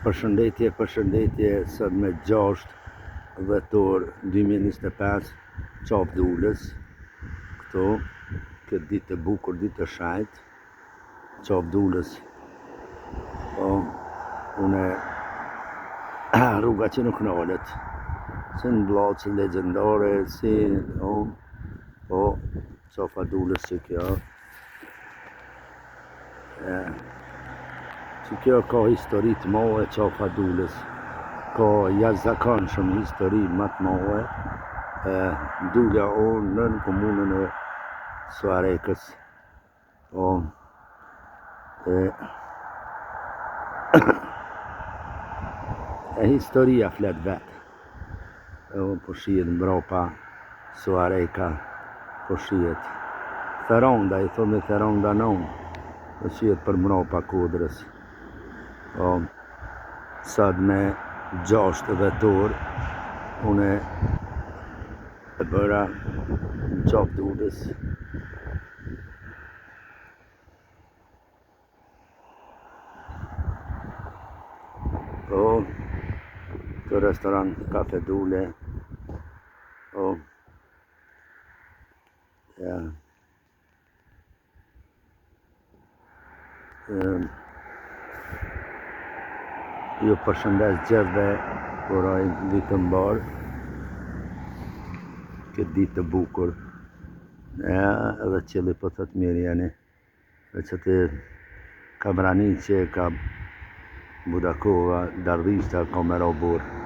Përshëndetje, sot me 6 dhjetor 2025, qaf Dulës, këto, këtë ditë e bukur, ditë e shajt, qaf Dulës, po, une, rruga që nuk nalet, se në bllacë legjendare, si, po, qafa Dulës që kjo, që kjo ka histori të madhe qafa Dulës, ka jashtëzakonshëm histori më të madhe, Dula o në komunën e Suarekës, po, e historia flet vetë, po shihet mbrapa Suareka, po shihet Theronda, i thonë Theronda non, po shihet për mbrapa Kodrës. Po, sot me 6 dhjetor, une e bëra në qaf Dulës. Po, të restoran Kafe Dule, po, ja, ju përshëndes gjithve, uroj ditë mbar, këtë ditë të bukur, edhe qëlli po thot mirë jeni, dhe që të ka Branice, ka Budakova, Darvishta, ka me robur.